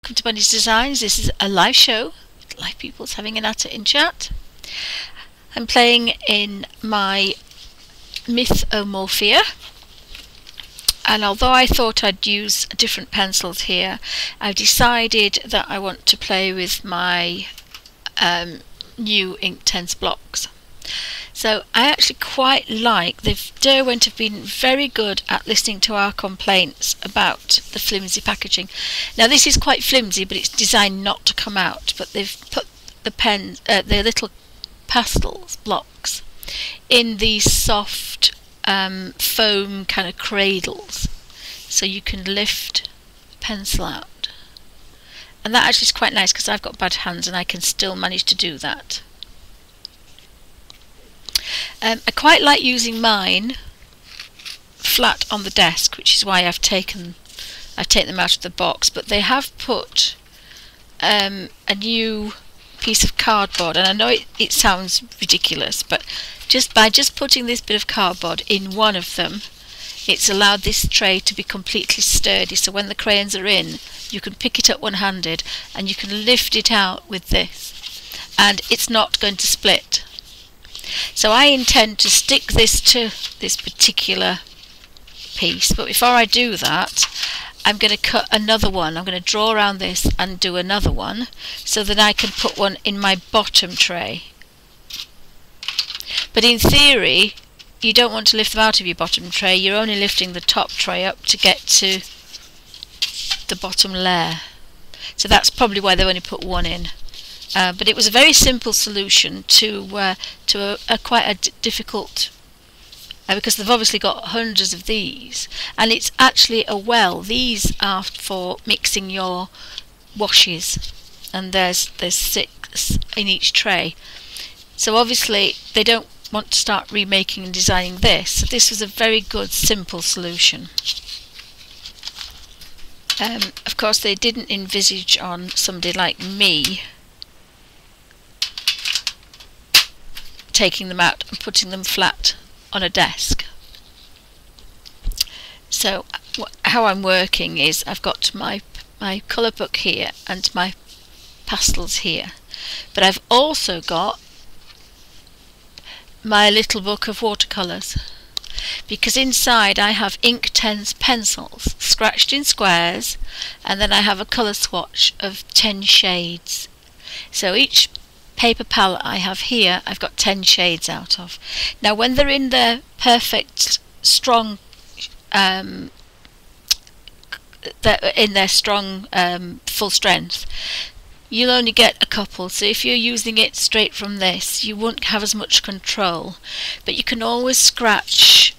welcome to Bunny's Designs. This is a live show. Live people's having a natter in chat. I'm playing in my mythomorphia, and although I thought I'd use different pencils here, I've decided that I want to play with my new inktense blocks. So I actually quite like, Derwent have been very good at listening to our complaints about the flimsy packaging. Now this is quite flimsy, but it's designed not to come out, but they've put the little pastels blocks in these soft foam kind of cradles, so you can lift a pencil out. And that actually is quite nice because I've got bad hands and I can still manage to do that. I quite like using mine flat on the desk, which is why I've taken them out of the box. But they have put a new piece of cardboard, and I know it sounds ridiculous, but by putting this bit of cardboard in one of them, it's allowed this tray to be completely sturdy. So when the crayons are in, you can pick it up one-handed and you can lift it out with this, and it's not going to split. So I intend to stick this to this particular piece, but before I do that, I'm going to cut another one. I'm going to draw around this and do another one so that I can put one in my bottom tray. But in theory, you don't want to lift them out of your bottom tray. You're only lifting the top tray up to get to the bottom layer. So that's probably why they've only put one in. But it was a very simple solution to quite a difficult, because they've obviously got hundreds of these, and it's actually a well. These are for mixing your washes, and there's 6 in each tray. So obviously they don't want to start remaking and designing this. So this was a very good simple solution. Of course, they didn't envisage on somebody like me taking them out and putting them flat on a desk. So how I'm working is I've got my colour book here and my pastels here, but I've also got my little book of watercolours, because inside I have inktense pencils scratched in squares, and then I have a colour swatch of 10 shades. So each paper palette I have here, I've got 10 shades out of. Now when they're in their perfect strong full strength, you'll only get a couple. So if you're using it straight from this, you won't have as much control, but you can always scratch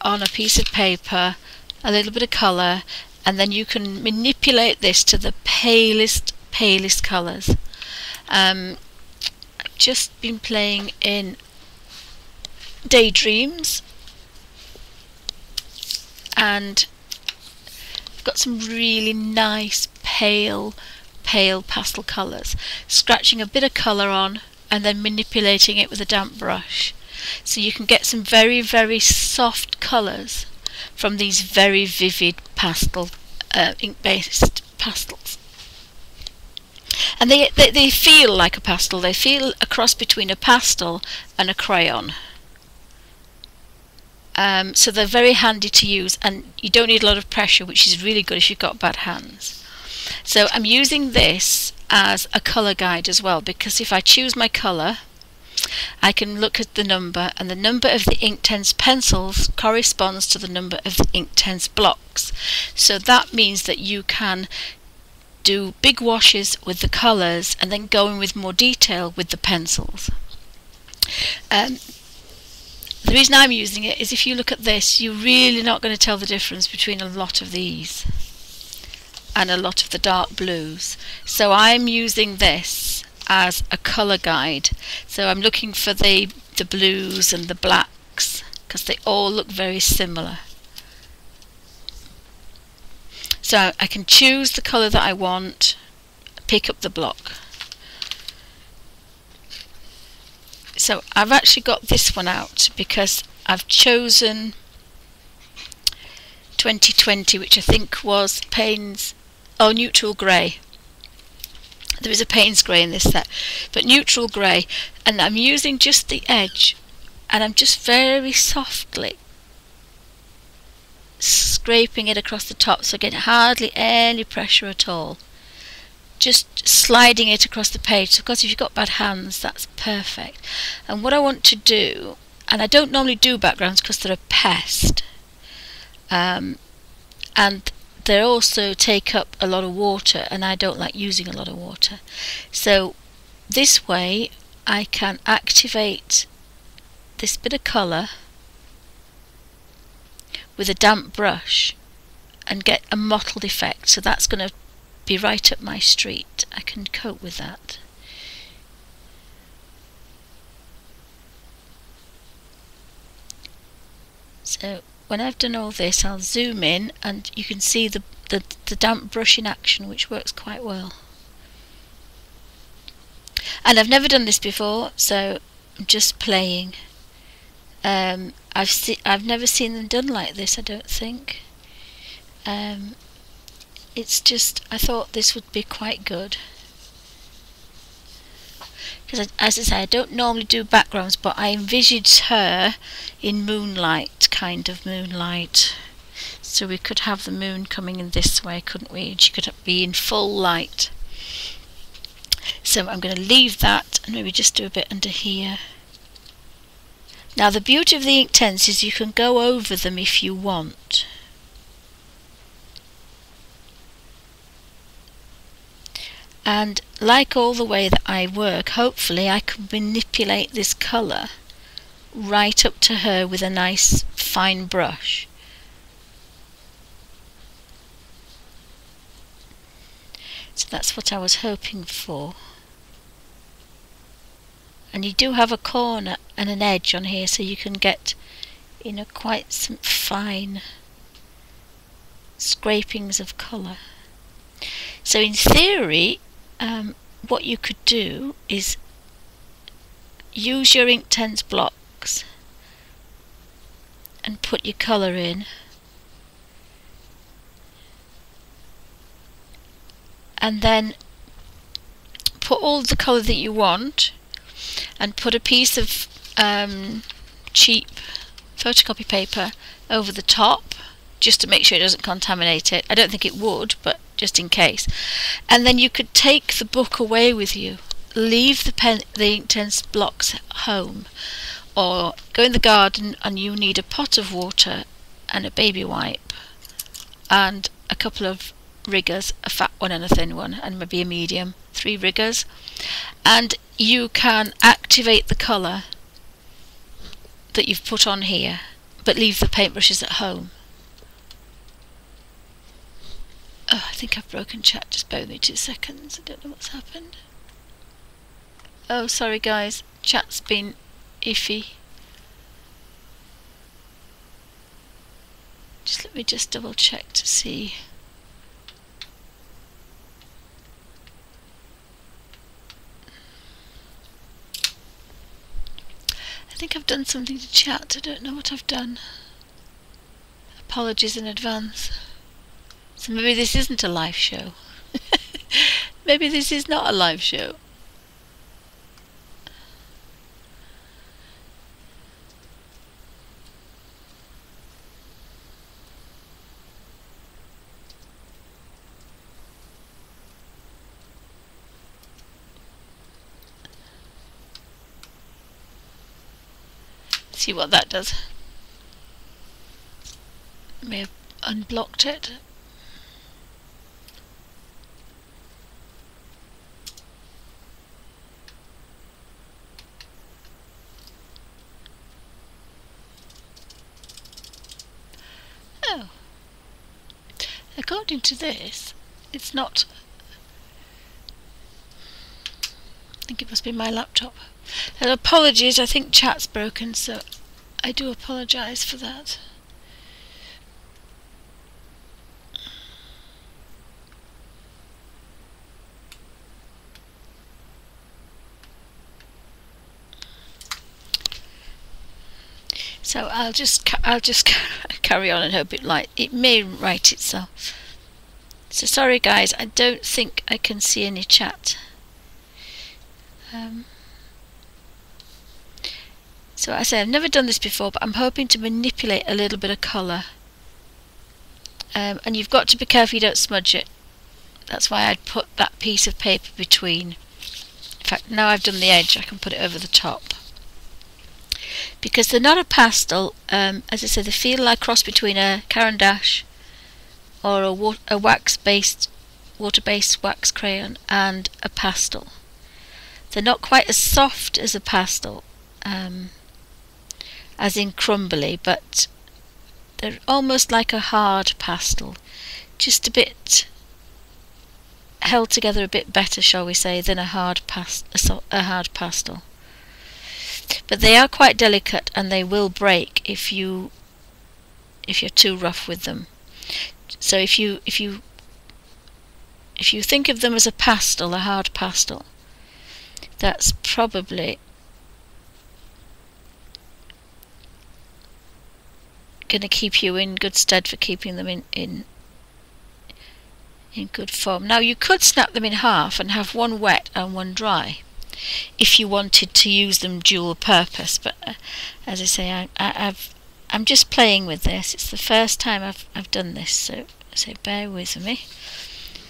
on a piece of paper a little bit of colour, and then you can manipulate this to the palest colours. Just been playing in Daydreams, and I've got some really nice pale pastel colours, scratching a bit of colour on and then manipulating it with a damp brush, so you can get some very soft colours from these very vivid pastel ink-based pastels. And they feel like a pastel. They feel a cross between a pastel and a crayon. So they're very handy to use, and you don't need a lot of pressure, which is really good if you've got bad hands. So I'm using this as a colour guide as well, because if I choose my colour, I can look at the number, and the number of the inktense pencils corresponds to the number of the inktense blocks. So that means that you can do big washes with the colours and then go in with more detail with the pencils. The reason I'm using it is if you look at this, you're really not going to tell the difference between a lot of these and a lot of the dark blues. So I'm using this as a colour guide. So I'm looking for the blues and the blacks, because they all look very similar. So I can choose the colour that I want, pick up the block. So I've actually got this one out because I've chosen 2020, which I think was Payne's neutral grey. There is a Payne's grey in this set, but neutral grey, and I'm using just the edge, and I'm just very softly scraping it across the top, so again hardly any pressure at all, just sliding it across the page. So of course if you've got bad hands, that's perfect. And what I want to do, and I don't normally do backgrounds because they're a pest, and they also take up a lot of water, and I don't like using a lot of water. So this way I can activate this bit of colour with a damp brush and get a mottled effect. So that's going to be right up my street. I can cope with that. So when I've done all this, I'll zoom in and you can see the damp brush in action, which works quite well. And I've never done this before, so I'm just playing. I've never seen them done like this, I don't think. It's just, I thought this would be quite good. Because as I say, I don't normally do backgrounds, but I envisaged her in moonlight, kind of moonlight. So we could have the moon coming in this way, couldn't we? And she could be in full light. So I'm going to leave that and maybe just do a bit under here. Now the beauty of the Inktense is you can go over them if you want. And like all the way that I work, hopefully I can manipulate this colour right up to her with a nice fine brush. So that's what I was hoping for. And you do have a corner and an edge on here, so you can get, you know, quite some fine scrapings of colour. So in theory, what you could do is use your Inktense blocks and put your colour in, and then put all the colour that you want, and put a piece of cheap photocopy paper over the top just to make sure it doesn't contaminate it. I don't think it would, but just in case. And then you could take the book away with you, leave the Inktense blocks home, or go in the garden and you need a pot of water and a baby wipe and a couple of riggers, a fat one and a thin one, and maybe a medium, 3 riggers, and you can activate the colour that you've put on here, but leave the paintbrushes at home. Oh, I think I've broken chat. Just bear with me 2 seconds. I don't know what's happened. Oh, sorry guys, chat's been iffy. Just let me just double check to see. I think I've done something to chat. I don't know what I've done. Apologies in advance. So maybe this isn't a live show. Maybe this is not a live show. See what that does. May have unblocked it. Oh. According to this, it's not. I think it must be my laptop. And apologies, I think chat's broken, so I do apologise for that. So I'll just carry on and hope it may right itself. So sorry guys, I don't think I can see any chat. So I say I've never done this before, but I'm hoping to manipulate a little bit of colour. And you've got to be careful you don't smudge it. That's why I'd put that piece of paper between. In fact, now I've done the edge, I can put it over the top. Because they're not a pastel, as I said, they feel like a cross between a Caran d'Ache or a wax-based, water-based wax crayon and a pastel. They're not quite as soft as a pastel, as in crumbly, but they're almost like a hard pastel, just a bit held together a bit better, shall we say, than a hard pastel. But they are quite delicate, and they will break if you're too rough with them. So if you think of them as a pastel, a hard pastel, that's probably going to keep you in good stead for keeping them in good form. Now you could snap them in half and have one wet and one dry if you wanted to use them dual purpose, but as I say, I'm just playing with this. It's the first time I've done this, so bear with me.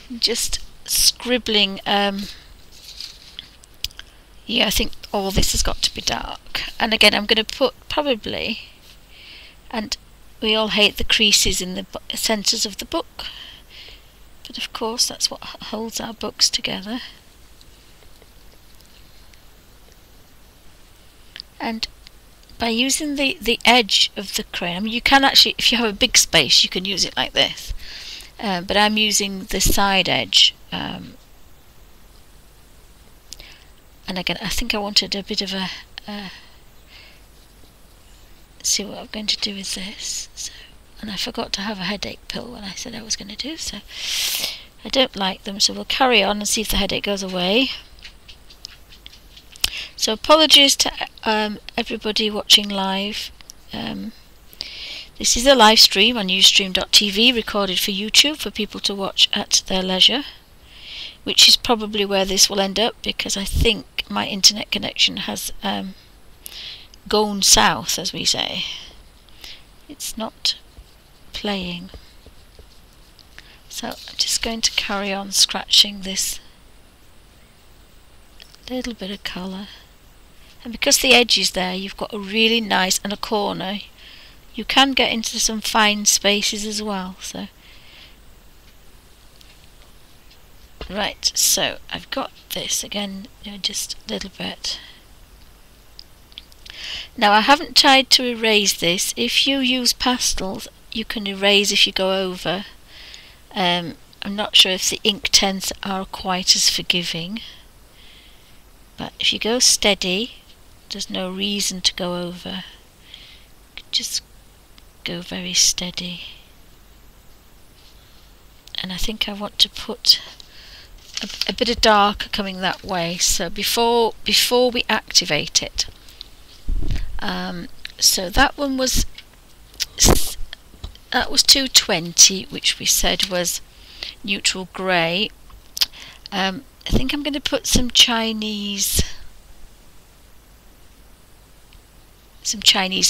I'm just scribbling. Yeah, I think all this has got to be dark, and again I'm going to put probably, and we all hate the creases in the centres of the book, but of course that's what holds our books together. And by using the edge of the crayon, I mean, you can actually, if you have a big space, you can use it like this, but I'm using the side edge, and again I think I wanted a bit of a see what I'm going to do with this. So, and I forgot to have a headache pill when I said I was going to do so. I don't like them, so we'll carry on and see if the headache goes away. So apologies to everybody watching live. This is a live stream on ustream.tv, recorded for YouTube for people to watch at their leisure, which is probably where this will end up, because I think my internet connection has gone south, as we say. It's not playing. So I'm just going to carry on scratching this little bit of colour, and because the edge is there, you've got a really nice, and a corner, you can get into some fine spaces as well. So right, so I've got this again, just a little bit. Now I haven't tried to erase this. If you use pastels, you can erase if you go over. I'm not sure if the inktense are quite as forgiving, but if you go steady, there's no reason to go over. Just go very steady. And I think I want to put a bit of darker coming that way, so before we activate it. So that one was 220, which we said was neutral grey. I think I'm going to put some Chinese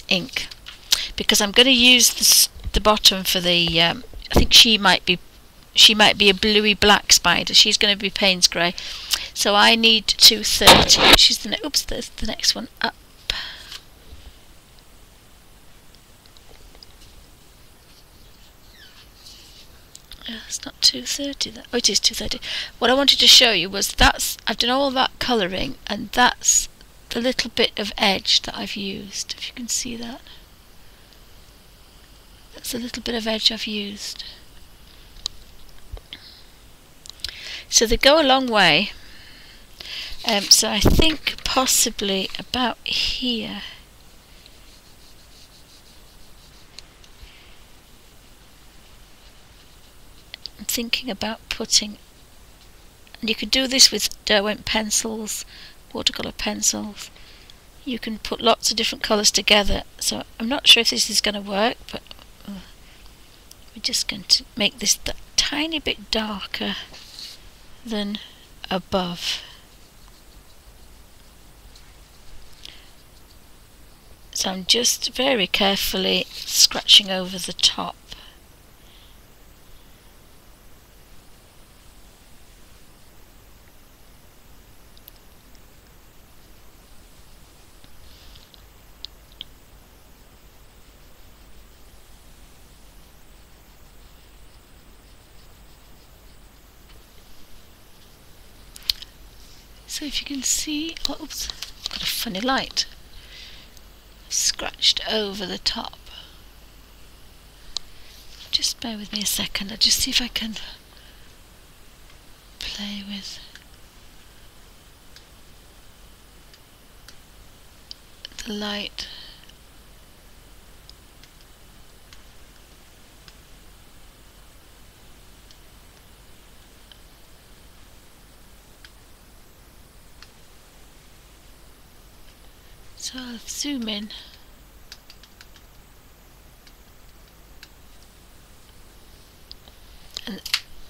ink, because I'm going to use the bottom for the. I think she might be a bluey black spider. She's going to be Payne's grey, so I need 230, which is the next one up. It's not 230. Oh, it is 230. What I wanted to show you was I've done all that colouring, and that's the little bit of edge that I've used. If you can see that, that's a little bit of edge I've used. So they go a long way. So I think possibly about here. I'm thinking about putting, and you can do this with Derwent pencils, watercolour pencils. You can put lots of different colours together. So I'm not sure if this is going to work, but we're just going to make this a tiny bit darker than above. So I'm just very carefully scratching over the top. So if you can see, oops, got a funny light. Scratched over the top. Just bear with me a second, I'll just see if I can play with the light. So I'll zoom in. And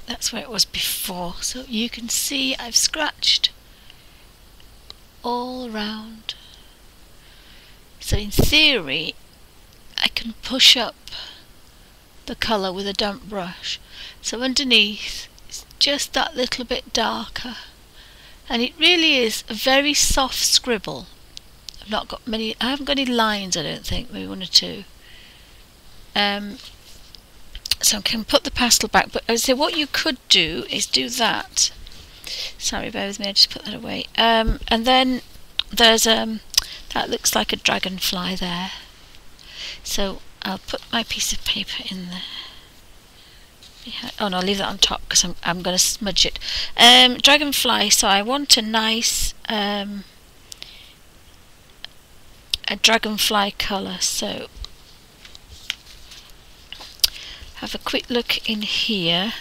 that's where it was before. So you can see I've scratched all around. So in theory, I can push up the colour with a damp brush. So underneath, it's just that little bit darker. And it really is a very soft scribble. I haven't got any lines, I don't think, maybe one or two. So I can put the pastel back, but I say what you could do is do that. Sorry, bear with me, I just put that away. And then there's that looks like a dragonfly there. So I'll put my piece of paper in there. Oh no, I'll leave that on top because I'm going to smudge it. Dragonfly. So I want a nice a dragonfly colour. So have a quick look in here.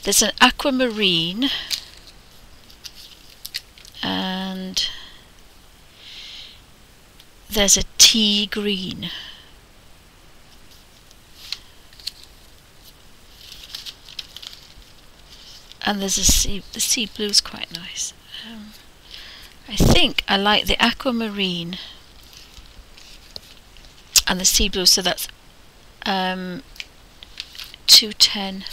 There's an aquamarine and there's a tea green. And there's the sea blue's quite nice. I think I like the aquamarine and the sea blue, so that's 210.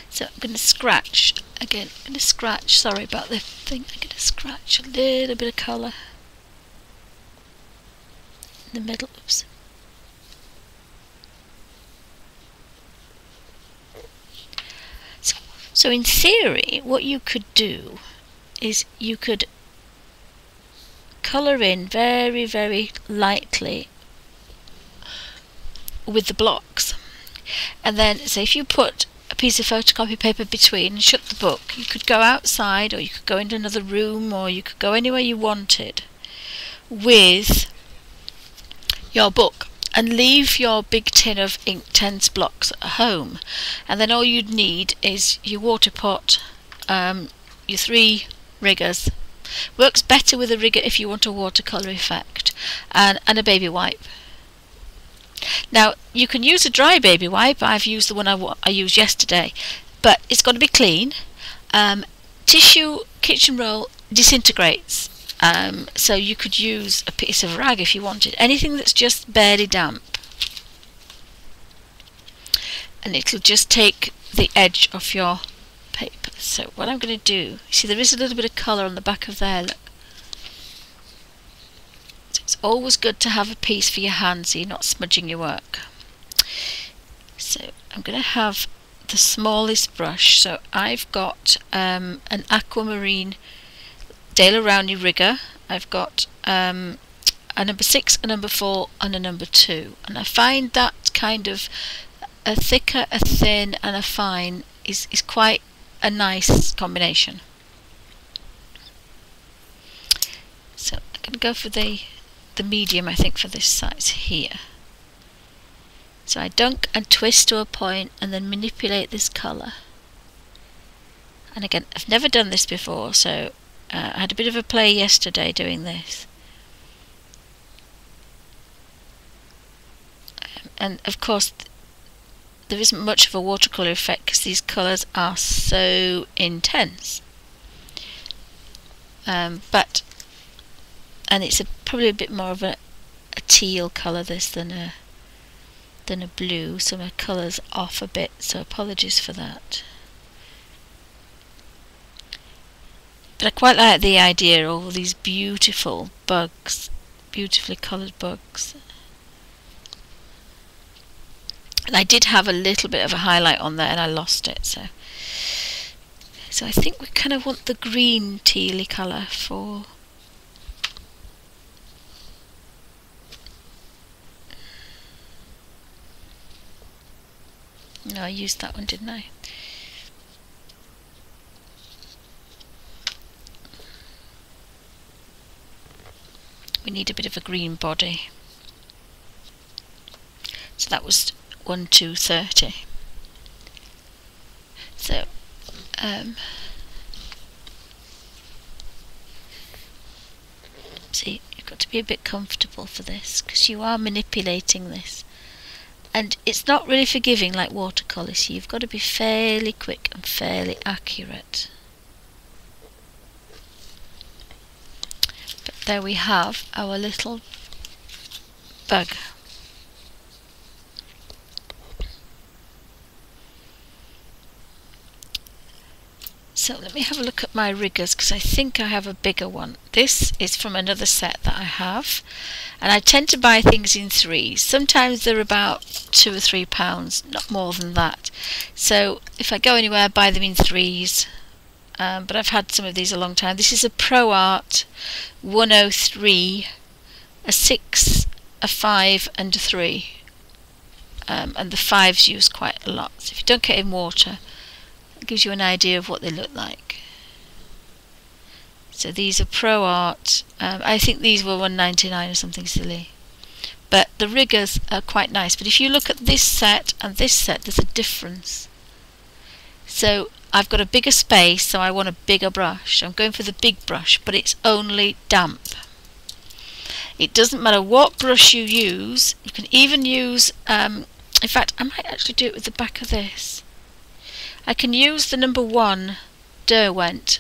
So I'm going to scratch again. I'm going to scratch. Sorry about the thing. I'm going to scratch a little bit of colour in the middle. Oops. So in theory, what you could do is you could colour in very, very lightly with the blocks, and then say if you put a piece of photocopy paper between and shut the book, you could go outside, or you could go into another room, or you could go anywhere you wanted with your book and leave your big tin of inktense blocks at home, and then all you'd need is your water pot, your 3 riggers. Works better with a rigger if you want a watercolour effect, and a baby wipe. Now you can use a dry baby wipe. I've used the one I used yesterday, but it's got to be clean. Tissue kitchen roll disintegrates, so you could use a piece of rag if you wanted. Anything that's just barely damp, and it'll just take the edge off your paper. So what I'm going to do, see there is a little bit of colour on the back of there, look. So it's always good to have a piece for your hand so you're not smudging your work. So I'm going to have the smallest brush. So I've got an aquamarine Daler Rowney rigger. I've got a number 6, a number 4 and a number 2, and I find that kind of a thicker, a thin and a fine is quite a nice combination. So I'm going to go for the medium, I think, for this size here. So I dunk and twist to a point and then manipulate this colour. And again, I've never done this before, so I had a bit of a play yesterday doing this. And of course there isn't much of a watercolour effect because these colours are so intense. But it's probably a bit more of a teal colour this than a blue, so my colour's off a bit, so apologies for that. But I quite like the idea of all these beautiful bugs, beautifully coloured bugs. And I did have a little bit of a highlight on there and I lost it, so I think we kind of want the green tealy colour for no, I used that one, didn't I? We need a bit of a green body. So that was 1, 2, 30. So see, you've got to be a bit comfortable for this because you are manipulating this. And it's not really forgiving like watercolour, so you've got to be fairly quick and fairly accurate. But there we have our little bug. So let me have a look at my riggers because I think I have a bigger one. This is from another set that I have, and I tend to buy things in threes. Sometimes they're about £2 or £3, not more than that. So if I go anywhere I buy them in threes, but I've had some of these a long time. This is a Pro Art 103, a 6, a 5 and a 3, and the 5's used quite a lot. So if you don't get in water, it gives you an idea of what they look like. So these are Pro Art. I think these were £1.99 or something silly. But the riggers are quite nice. But if you look at this set and this set, there's a difference. So I've got a bigger space, so I want a bigger brush. I'm going for the big brush, but it's only damp. It doesn't matter what brush you use. You can even use, in fact, I might actually do it with the back of this. I can use the number 1 Derwent,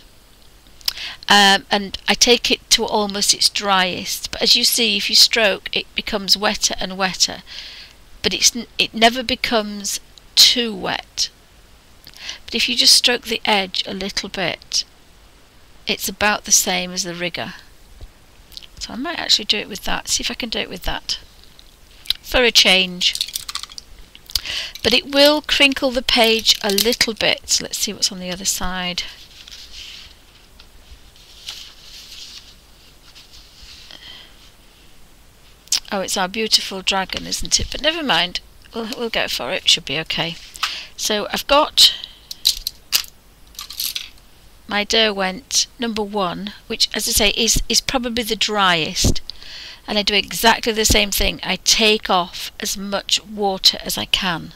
and I take it to almost its driest. But as you see, if you stroke, it becomes wetter and wetter. But it never becomes too wet. But if you just stroke the edge a little bit, it's about the same as the rigger. So I might actually do it with that. See if I can do it with that for a change. But it will crinkle the page a little bit. So let's see what's on the other side. Oh, it's our beautiful dragon, isn't it? But never mind, we'll go for it. Should be okay. So I've got my Derwent number 1, which, as I say, is probably the driest. And I do exactly the same thing. I take off as much water as I can.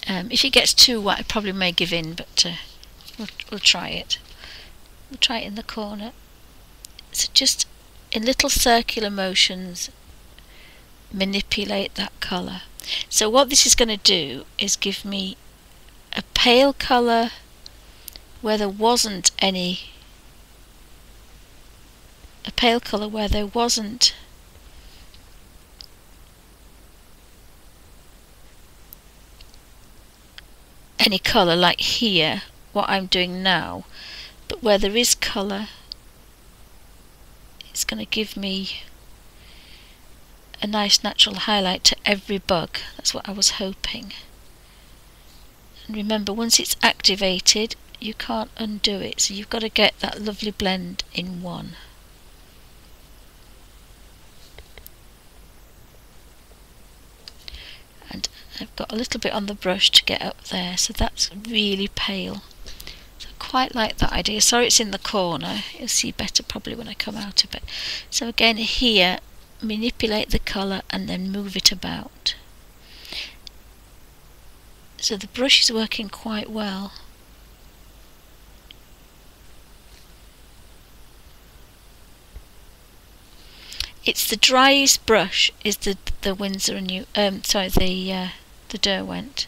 If it gets too wet, I probably may give in, but we'll try it. We'll try it in the corner. So just in little circular motions, manipulate that colour. So what this is going to do is give me a pale colour where there wasn't any. A pale colour where there wasn't any colour, like here, what I'm doing now, but where there is colour, it's going to give me a nice natural highlight to every bug. That's what I was hoping. And remember, once it's activated, you can't undo it, so you've got to get that lovely blend in one. And I've got a little bit on the brush to get up there, so that's really pale. So I quite like that idea. Sorry it's in the corner, you'll see better probably when I come out of it. So again here, manipulate the colour and then move it about. So the brush is working quite well. it's the driest brush is the Winsor and the Derwent.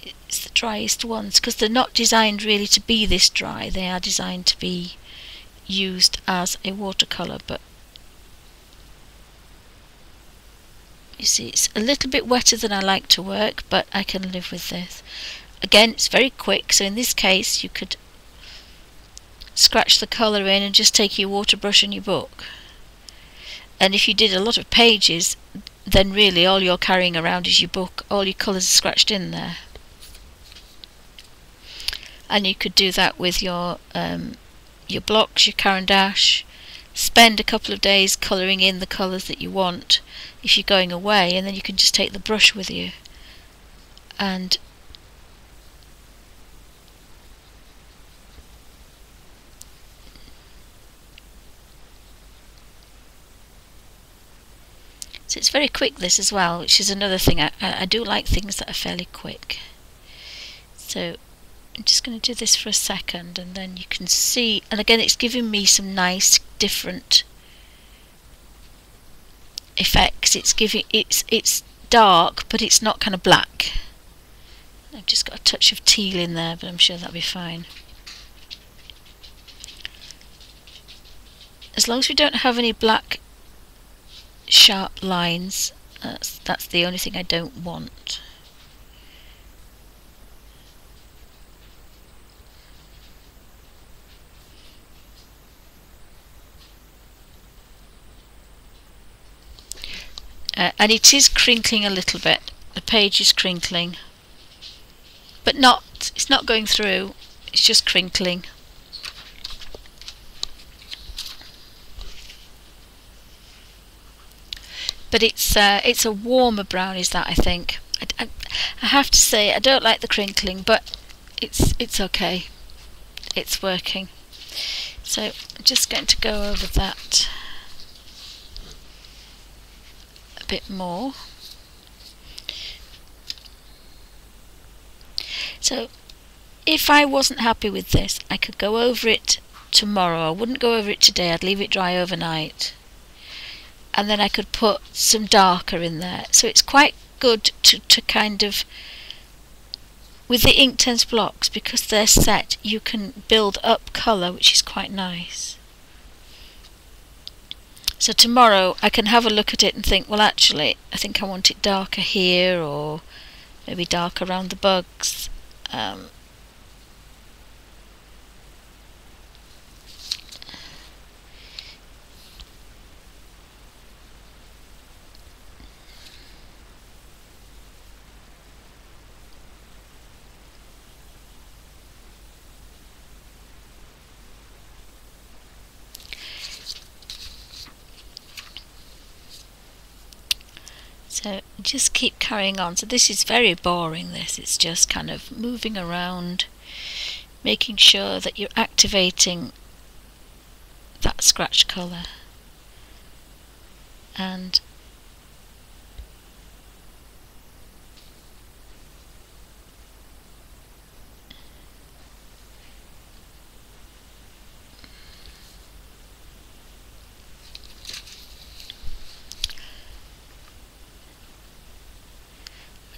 It's the driest ones because they're not designed really to be this dry. They are designed to be used as a watercolour, but you see it's a little bit wetter than I like to work, but I can live with this. Again, it's very quick, so in this case you could scratch the colour in and just take your water brush and your book. And if you did a lot of pages, then really all you're carrying around is your book. All your colours are scratched in there. And you could do that with your blocks, your Caran d'Ache. Spend a couple of days colouring in the colours that you want if you're going away, and then you can just take the brush with you. And so it's very quick, this as well, which is another thing. I do like things that are fairly quick. So I'm just going to do this for a second, and then you can see, and again it's giving me some nice different effects. It's dark, but it's not kind of black. I've just got a touch of teal in there, but I'm sure that'll be fine. As long as we don't have any black sharp lines, that's the only thing I don't want. And it is crinkling a little bit. The page is crinkling, but it's not going through, it's just crinkling. But it's a warmer brown, is that, I think. I have to say I don't like the crinkling, but it's okay. It's working. So I'm just going to go over that a bit more. So if I wasn't happy with this, I could go over it tomorrow. I wouldn't go over it today, I'd leave it dry overnight. And then I could put some darker in there. So it's quite good to kind of, with the Inktense blocks, because they're set, you can build up colour, which is quite nice. So tomorrow I can have a look at it and think, well actually I think I want it darker here, or maybe dark around the bugs. So just keep carrying on. So this is very boring, this. It's just kind of moving around, making sure that you're activating that scratch colour. And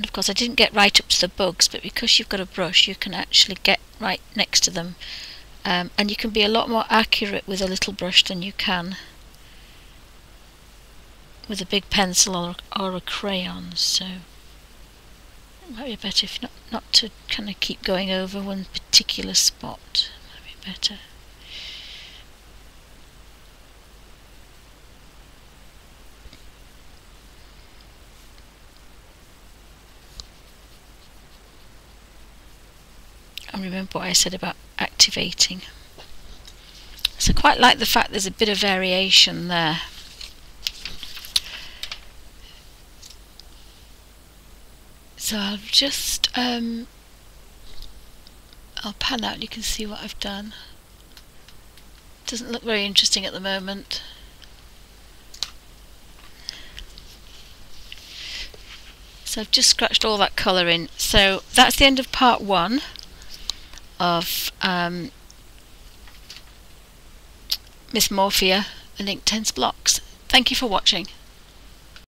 of course I didn't get right up to the bugs, but because you've got a brush you can actually get right next to them, and you can be a lot more accurate with a little brush than you can with a big pencil or a crayon. So it might be better if not to kind of keep going over one particular spot. Might be better. And remember what I said about activating. So I quite like the fact there's a bit of variation there. So I'll just I'll pan out and you can see what I've done. Doesn't look very interesting at the moment. So I've just scratched all that colour in. So that's the end of part 1 of mythomorphia and Inktense blocks. Thank you for watching.